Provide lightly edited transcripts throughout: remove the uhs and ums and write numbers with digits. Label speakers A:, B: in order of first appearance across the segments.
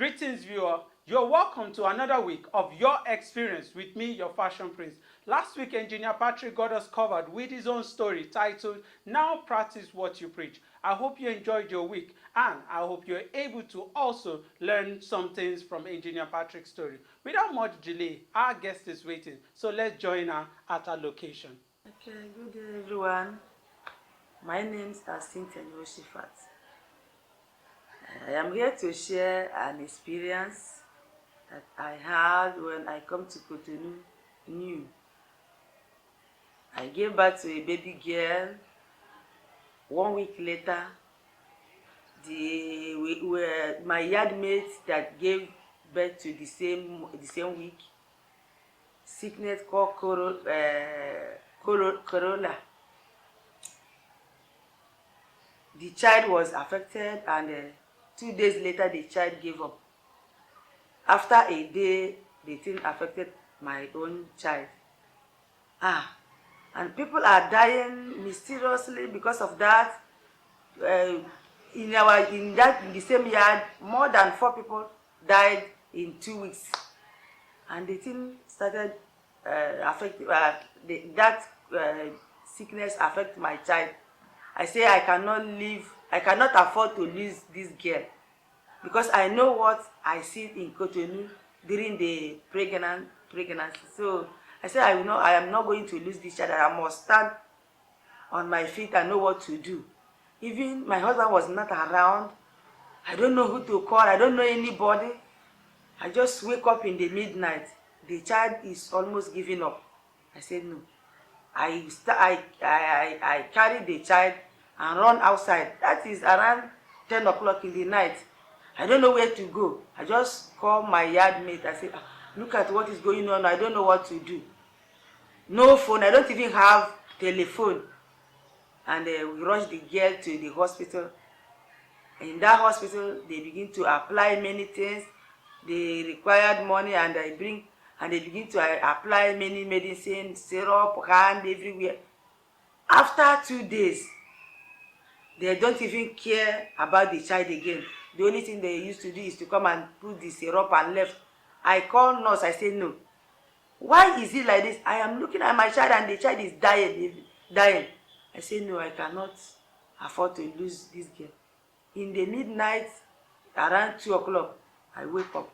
A: Greetings, viewer. You're welcome to another week of your experience with me, your fashion prince. Last week, Engineer Patrick got us covered with his own story titled, Now Practice What You Preach. I hope you enjoyed your week and I hope you're able to also learn some things from Engineer Patrick's story. Without much delay, our guest is waiting, so let's join her at her location.
B: Okay, good day everyone. My name is Cynthia Yoshifat. I am here to share an experience that I had when I come to Cotonou new. I gave birth to a baby girl. 1 week later, my yard mates that gave birth to the same week, sickness called Corolla. The child was affected, and 2 days later the child gave up. After a day, the thing affected my own child. And people are dying mysteriously because of that. In the same yard, more than 4 people died in 2 weeks, and the thing started affecting that sickness affect my child. I say I cannot afford to lose this girl, because I know what I see in Cotonou during the pregnancy. So I said I am not going to lose this child. I must stand on my feet and know what to do. Even my husband was not around. I don't know who to call. I don't know anybody. I just wake up in the midnight. The child is almost giving up. I said no. I carry the child and run outside. That is around 10 o'clock in the night. I don't know where to go. I just call my yard mate. I say, look at what is going on. I don't know what to do. No phone. I don't even have telephone. And we rush the girl to the hospital. In that hospital, they begin to apply many things. They required money, and they begin to apply many medicine, syrup, hand everywhere. After 2 days, they don't even care about the child again. The only thing they used to do is to come and put the syrup and left. I call nurse. I say, no. Why is it like this? I am looking at my child and the child is dying. I say, no, I cannot afford to lose this girl. In the midnight, around 2 o'clock, I wake up.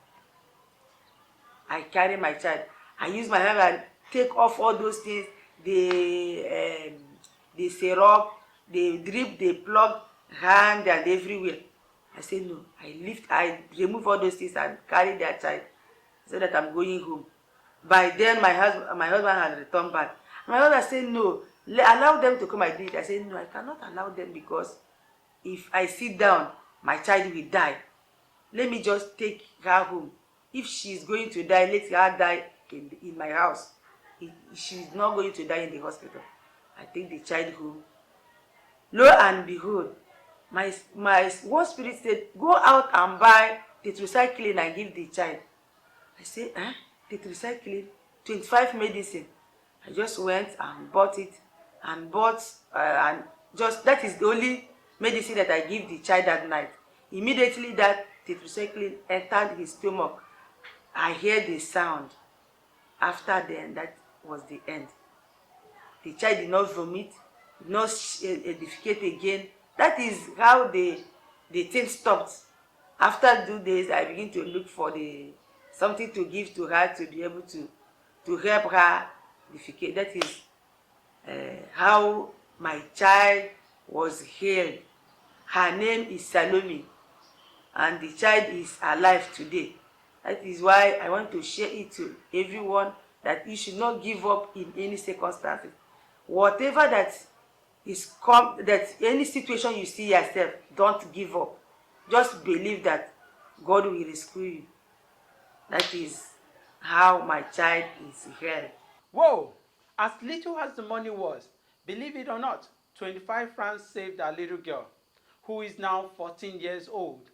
B: I carry my child. I use my hand and take off all those things, the syrup, the drip, the plug, hand and everywhere. I say no. I remove all those things and carry their child so that I'm going home. By then, my husband had returned back. My husband said, no, allow them to come and do it. I said, no, I cannot allow them, because if I sit down, my child will die. Let me just take her home. If she is going to die, let her die in my house. She is not going to die in the hospital. I take the child home. Lo and behold, my one spirit said, go out and buy tetracycline and give the child. I said, tetracycline, 25 medicine. I just went and bought it, and that is the only medicine that I give the child that night. Immediately that tetracycline entered his stomach, I hear the sound. After then, that was the end. The child did not vomit, did not defecate again. That is how the thing stopped. After 2 days, I begin to look for something to give to her to be able to help her defecate. That is how my child was healed. Her name is Salome, and the child is alive today. That is why I want to share it to everyone, that you should not give up in any circumstances. Whatever that any situation you see yourself, don't give up. Just believe that God will rescue you. That is how my child is healed.
A: Whoa! As little as the money was, believe it or not, 25 francs saved our little girl, who is now 14 years old.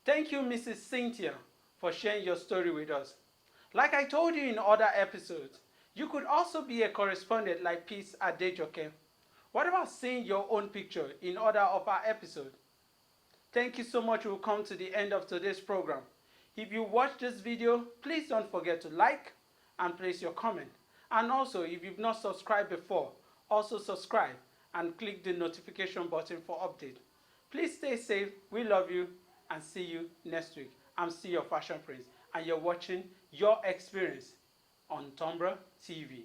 A: Thank you, Mrs. Cynthia, for sharing your story with us. Like I told you in other episodes, you could also be a correspondent like Peace Adejoke. What about seeing your own picture in other of our episodes? Thank you so much. We'll come to the end of today's program. If you watch this video, please don't forget to like and place your comment. And also, if you've not subscribed before, also subscribe and click the notification button for update. Please stay safe. We love you and see you next week. I'm still your Fashion Prince and you're watching Your Experience on Tombra TV.